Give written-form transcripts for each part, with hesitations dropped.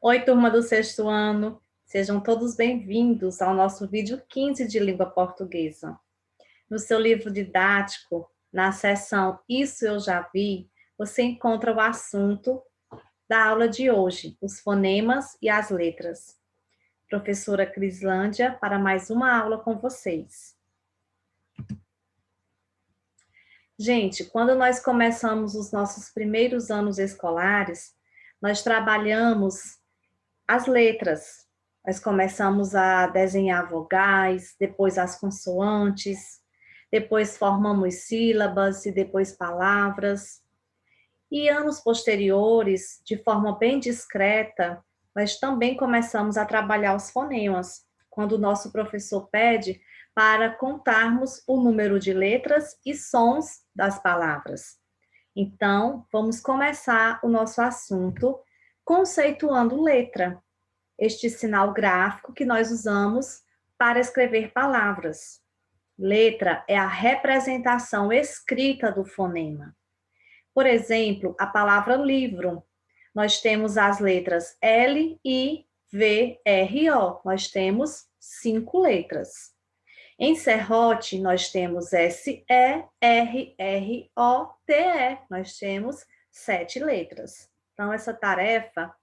Oi, turma do sexto ano. Sejam todos bem-vindos ao nosso vídeo 15 de língua portuguesa. No seu livro didático, na seção Isso Eu Já Vi, você encontra o assunto da aula de hoje, os fonemas e as letras. Professora Crislândia, para mais uma aula com vocês. Gente, quando nós começamos os nossos primeiros anos escolares, nós trabalhamos as letras. Nós começamos a desenhar vogais, depois as consoantes, depois formamos sílabas e depois palavras. E anos posteriores, de forma bem discreta, nós também começamos a trabalhar os fonemas, quando o nosso professor pede para contarmos o número de letras e sons das palavras. Então, vamos começar o nosso assunto conceituando letra, este sinal gráfico que nós usamos para escrever palavras. Letra é a representação escrita do fonema. Por exemplo, a palavra livro. Nós temos as letras L, I, V, R, O. Nós temos 5 letras. Em serrote, nós temos S, E, R, R, O, T, E. Nós temos 7 letras. Então, essa tarefa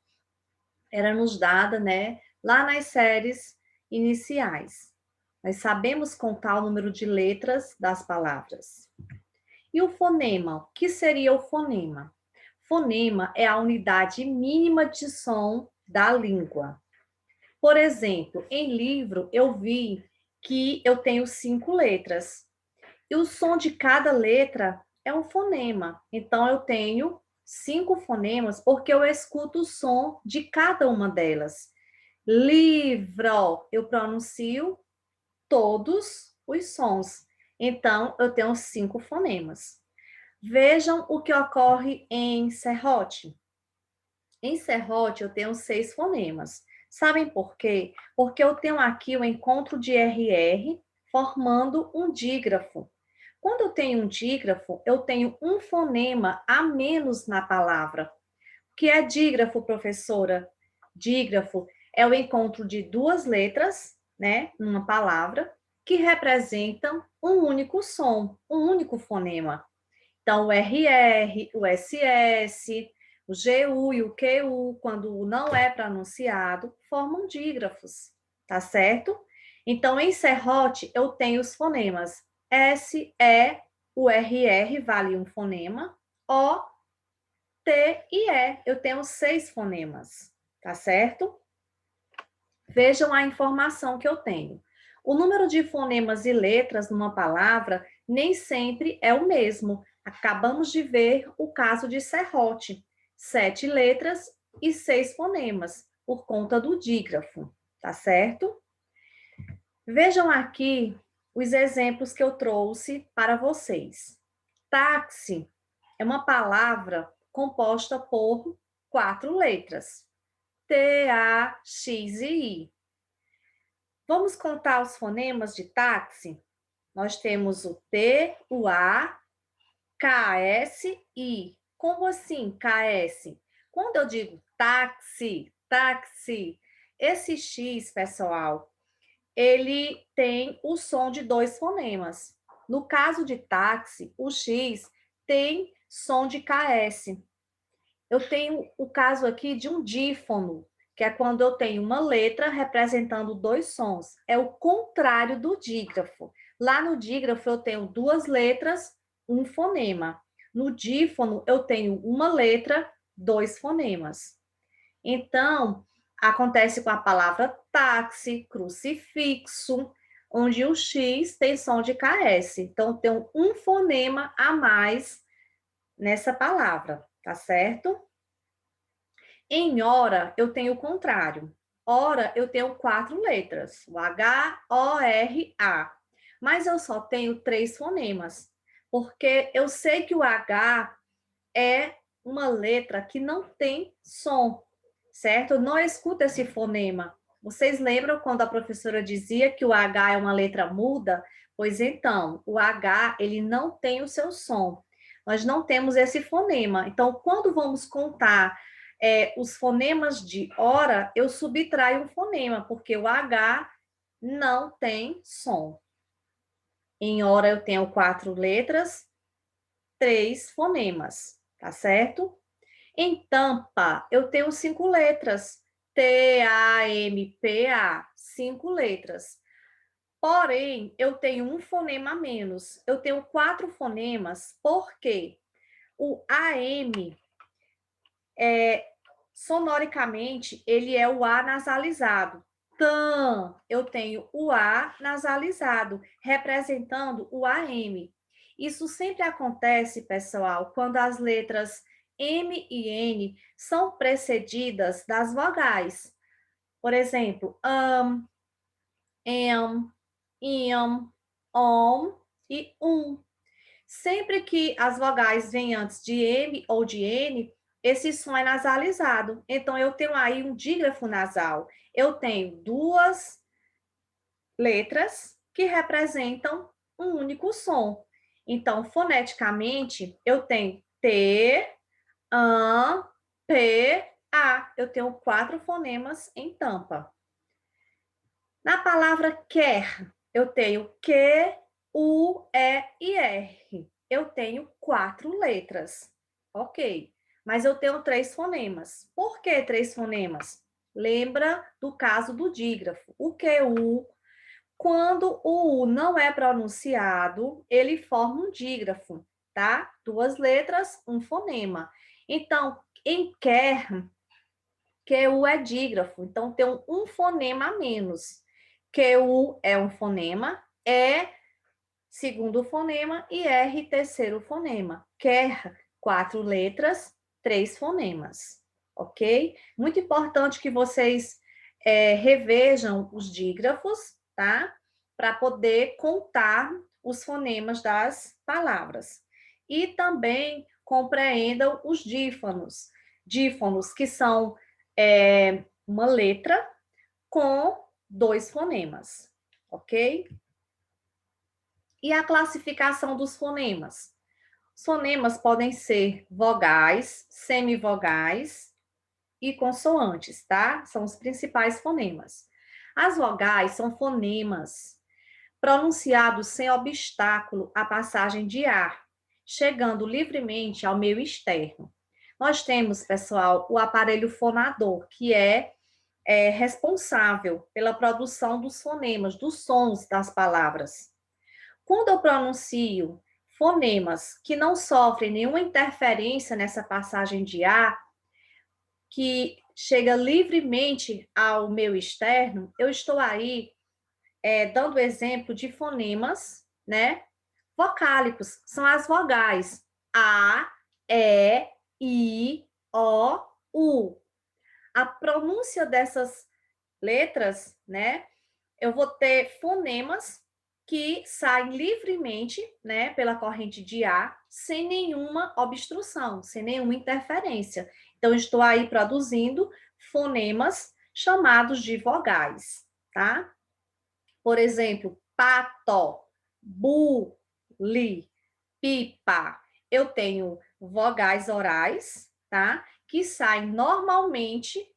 era nos dada, né, lá nas séries iniciais. Nós sabemos contar o número de letras das palavras. E o fonema? O que seria o fonema? Fonema é a unidade mínima de som da língua. Por exemplo, em livro, eu vi que eu tenho 5 letras. E o som de cada letra é um fonema. Então, eu tenho 5 fonemas porque eu escuto o som de cada uma delas. Livro, eu pronuncio todos os sons. Então, eu tenho 5 fonemas. Vejam o que ocorre em serrote. Em serrote, eu tenho 6 fonemas. Sabem por quê? Porque eu tenho aqui o encontro de RR formando um dígrafo. Quando eu tenho um dígrafo, eu tenho um fonema a menos na palavra. O que é dígrafo, professora? Dígrafo é o encontro de duas letras, né, numa palavra, que representam um único som, um único fonema. Então, o RR, o SS, o GU e o QU, quando não é pronunciado, formam dígrafos, tá certo? Então, em serrote, eu tenho os fonemas S, E, o RR vale um fonema, O, T e E. Eu tenho 6 fonemas, tá certo? Vejam a informação que eu tenho. O número de fonemas e letras numa palavra nem sempre é o mesmo. Acabamos de ver o caso de serrote. 7 letras e 6 fonemas, por conta do dígrafo, tá certo? Vejam aqui os exemplos que eu trouxe para vocês. Táxi é uma palavra composta por 4 letras. T, A, X e I. Vamos contar os fonemas de táxi? Nós temos o T, o A, K, S, I. Como assim, KS? Quando eu digo táxi, táxi, esse X, pessoal, ele tem o som de 2 fonemas. No caso de táxi, o X tem som de KS. Eu tenho o caso aqui de um dífono, que é quando eu tenho uma letra representando 2 sons. É o contrário do dígrafo. Lá no dígrafo eu tenho 2 letras, um fonema. No dífono eu tenho uma letra, 2 fonemas. Então, acontece com a palavra táxi, crucifixo, onde o X tem som de KS. Então, eu tenho um fonema a mais nessa palavra, tá certo? Em hora, eu tenho o contrário. Hora, eu tenho 4 letras, o H, O, R, A. Mas eu só tenho 3 fonemas, porque eu sei que o H é uma letra que não tem som, certo? Eu não escuto esse fonema. Vocês lembram quando a professora dizia que o H é uma letra muda? Pois então, o H, ele não tem o seu som. Nós não temos esse fonema. Então, quando vamos contar os fonemas de hora, eu subtraio um fonema, porque o H não tem som. Em hora eu tenho 4 letras, 3 fonemas, tá certo? Em tampa, eu tenho 5 letras. T-A-M-P-A, 5 letras. Porém, eu tenho um fonema a menos. Eu tenho 4 fonemas, porque o AM, sonoricamente, ele é o A nasalizado. Tan, eu tenho o A nasalizado, representando o AM. Isso sempre acontece, pessoal, quando as letras M e N são precedidas das vogais. Por exemplo, am, iam, om e Sempre que as vogais vêm antes de M ou de N, esse som é nasalizado. Então, eu tenho aí um dígrafo nasal. Eu tenho 2 letras que representam um único som. Então, foneticamente, eu tenho T, AN, P, A. Eu tenho 4 fonemas em tampa. Na palavra quer, eu tenho Q, U, E e R. Eu tenho 4 letras. Ok. Mas eu tenho 3 fonemas. Por que 3 fonemas? Lembra do caso do dígrafo. O QU, quando o U não é pronunciado, ele forma um dígrafo, tá? 2 letras, um fonema. Então, em quer, QU é dígrafo. Então, tem um fonema a menos. QU é um fonema, E segundo fonema e R terceiro fonema. Quer 4 letras, 3 fonemas, ok? Muito importante que vocês revejam os dígrafos, tá? Para poder contar os fonemas das palavras. E também compreendam os dífonos. Dífonos que são uma letra com 2 fonemas, ok? E a classificação dos fonemas? Os fonemas podem ser vogais, semivogais e consoantes, tá? São os principais fonemas. As vogais são fonemas pronunciados sem obstáculo à passagem de ar, chegando livremente ao meio externo. Nós temos, pessoal, o aparelho fonador, que é responsável pela produção dos fonemas, dos sons das palavras. Quando eu pronuncio fonemas que não sofrem nenhuma interferência nessa passagem de ar, que chega livremente ao meu externo, eu estou aí dando exemplo de fonemas, né? Vocálicos, são as vogais A, E, I, O, U. A pronúncia dessas letras, né? Eu vou ter fonemas que saem livremente, né, pela corrente de ar, sem nenhuma obstrução, sem nenhuma interferência. Então, estou aí produzindo fonemas chamados de vogais, tá? Por exemplo, pato, bu, li, pipa. Eu tenho vogais orais, tá? Que saem normalmente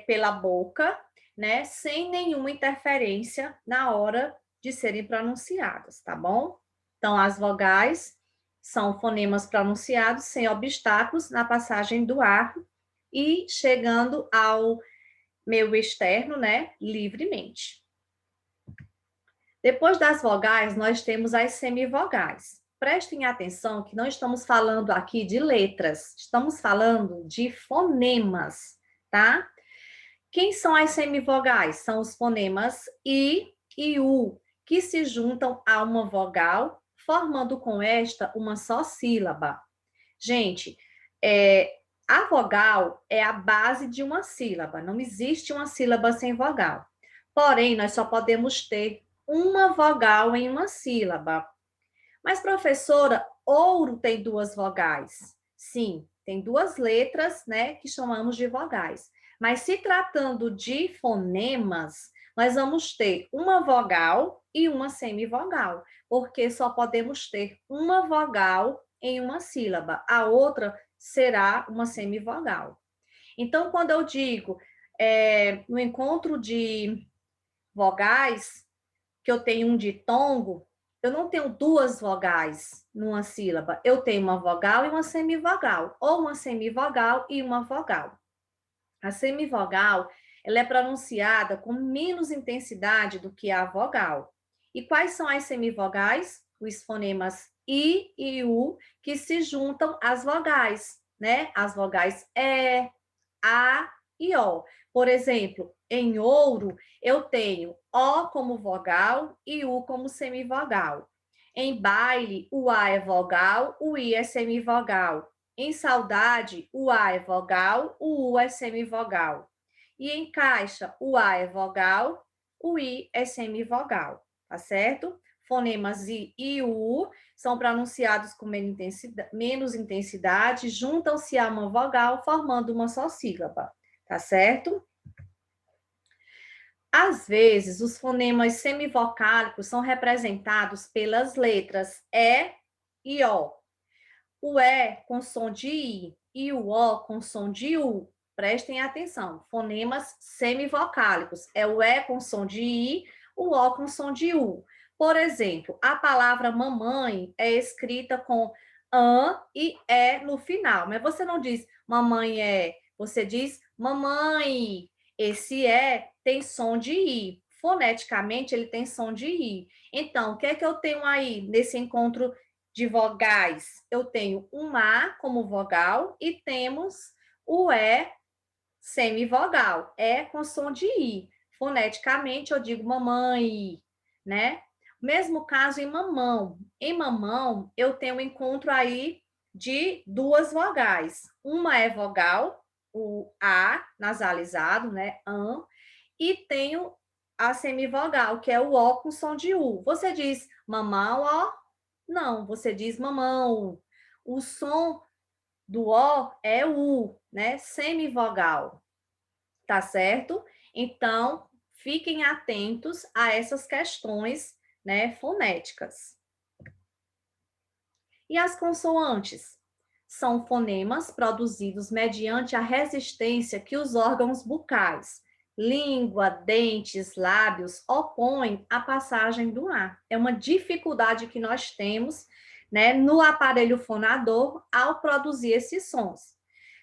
pela boca, né? Sem nenhuma interferência na hora de serem pronunciadas, tá bom? Então, as vogais são fonemas pronunciados sem obstáculos na passagem do ar e chegando ao meio externo, né? Livremente. Depois das vogais, nós temos as semivogais. Prestem atenção que não estamos falando aqui de letras, estamos falando de fonemas, tá? Quem são as semivogais? São os fonemas I e U, que se juntam a uma vogal, formando com esta uma só sílaba. Gente, a vogal é a base de uma sílaba, não existe uma sílaba sem vogal. Porém, nós só podemos ter uma vogal em uma sílaba. Mas, professora, ouro tem 2 vogais. Sim, tem 2 letras, né, que chamamos de vogais. Mas se tratando de fonemas, nós vamos ter uma vogal e uma semivogal, porque só podemos ter uma vogal em uma sílaba, a outra será uma semivogal. Então, quando eu digo no encontro de vogais, que eu tenho um ditongo, eu não tenho duas vogais numa sílaba, eu tenho uma vogal e uma semivogal, ou uma semivogal e uma vogal. A semivogal, ela é pronunciada com menos intensidade do que a vogal. E quais são as semivogais? Os fonemas I e U, que se juntam às vogais, né? As vogais E, A e O. Por exemplo, em ouro, eu tenho O como vogal e U como semivogal. Em baile, o A é vogal, o I é semivogal. Em saudade, o A é vogal, o U é semivogal. E em caixa, o A é vogal, o I é semivogal, tá certo? Fonemas I e U são pronunciados com menos intensidade, juntam-se a uma vogal, formando uma só sílaba, tá certo? Às vezes, os fonemas semivocálicos são representados pelas letras E e O. O E com som de I e o O com som de U. Prestem atenção, fonemas semivocálicos. É o E com som de I, o O com som de U. Por exemplo, a palavra mamãe é escrita com an e é no final, mas você não diz mamãe é, você diz mamãe. Esse é tem som de I. Foneticamente, ele tem som de I. Então, o que é que eu tenho aí nesse encontro de vogais? Eu tenho um A como vogal e temos o E semivogal, E com som de I. Foneticamente, eu digo mamãe, né? Mesmo caso em mamão. Em mamão, eu tenho um encontro aí de duas vogais. Uma é vogal, o A nasalizado, né? An, e tenho a semivogal, que é o O com som de U. Você diz mamão, ó? Não, você diz mamão. O som do O é U, né? Semivogal, tá certo? Então, fiquem atentos a essas questões, né, fonéticas. E as consoantes? São fonemas produzidos mediante a resistência que os órgãos bucais, língua, dentes, lábios, opõem à passagem do ar. É uma dificuldade que nós temos, né, no aparelho fonador ao produzir esses sons.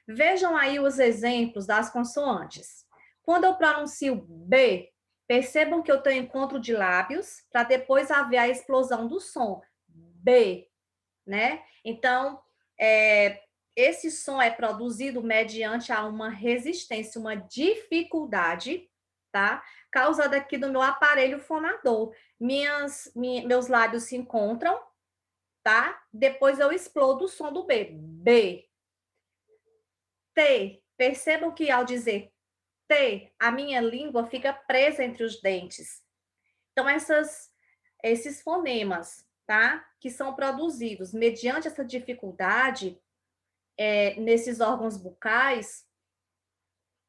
Vejam aí os exemplos das consoantes. Quando eu pronuncio B, percebam que eu tenho encontro de lábios para depois haver a explosão do som. B, né? Então, esse som é produzido mediante a uma resistência, uma dificuldade, tá? Causada aqui do meu aparelho fonador. Meus lábios se encontram, tá? Depois eu explodo o som do B. B. T. Percebam que ao dizer T, a minha língua fica presa entre os dentes. Então, esses fonemas, tá? Que são produzidos mediante essa dificuldade nesses órgãos bucais,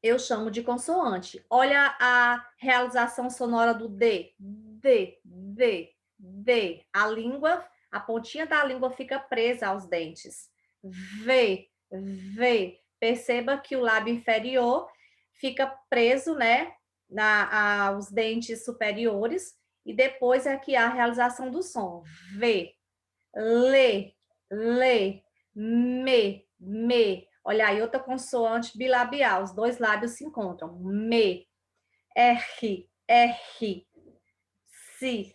eu chamo de consoante. Olha a realização sonora do D. D, D, D. A língua, a pontinha da língua fica presa aos dentes. V, V. Perceba que o lábio inferior fica preso, né, aos dentes superiores, e depois é que há a realização do som. V, lê, lê, me. Olha aí, outra consoante bilabial, os dois lábios se encontram. Me, R, R, si,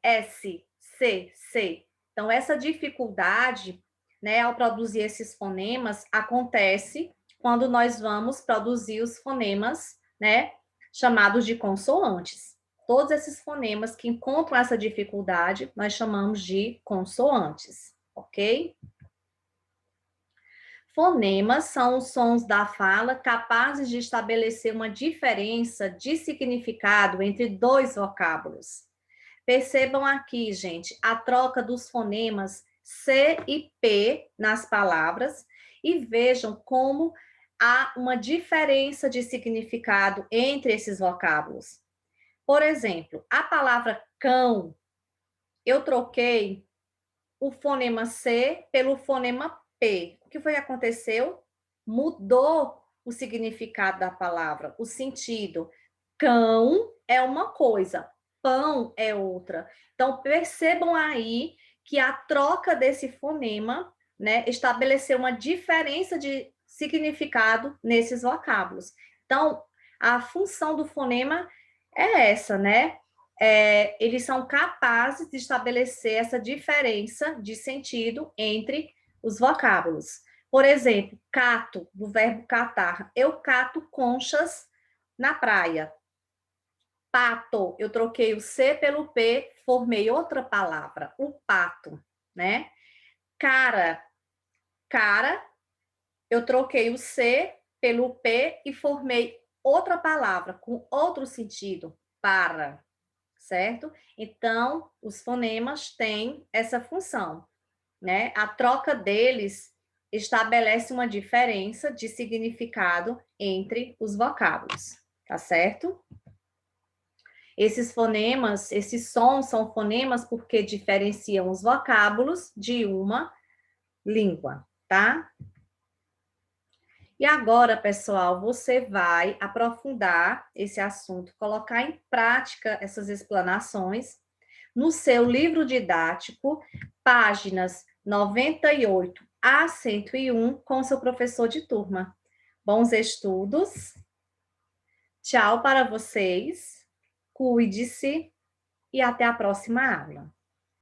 S, C. Então, essa dificuldade, né, ao produzir esses fonemas, acontece quando nós vamos produzir os fonemas, né, chamados de consoantes. Todos esses fonemas que encontram essa dificuldade, nós chamamos de consoantes, ok? Fonemas são os sons da fala capazes de estabelecer uma diferença de significado entre dois vocábulos. Percebam aqui, gente, a troca dos fonemas C e P nas palavras e vejam como há uma diferença de significado entre esses vocábulos. Por exemplo, a palavra cão, eu troquei o fonema C pelo fonema P. O que foi que aconteceu? Mudou o significado da palavra, o sentido. Cão é uma coisa, pão é outra. Então, percebam aí que a troca desse fonema, né, estabeleceu uma diferença de significado nesses vocábulos. Então, a função do fonema é essa, né? Eles são capazes de estabelecer essa diferença de sentido entre os vocábulos. Por exemplo, cato, do verbo catar. Eu cato conchas na praia. Pato, eu troquei o C pelo P, formei outra palavra, o pato, né? Cara, cara, eu troquei o C pelo P e formei outra palavra com outro sentido, para, certo? Então, os fonemas têm essa função, né? A troca deles estabelece uma diferença de significado entre os vocábulos, tá certo? Esses fonemas, esses sons são fonemas porque diferenciam os vocábulos de uma língua, tá? E agora, pessoal, você vai aprofundar esse assunto, colocar em prática essas explanações no seu livro didático, páginas 98 a 101, com seu professor de turma. Bons estudos, tchau para vocês, cuide-se e até a próxima aula.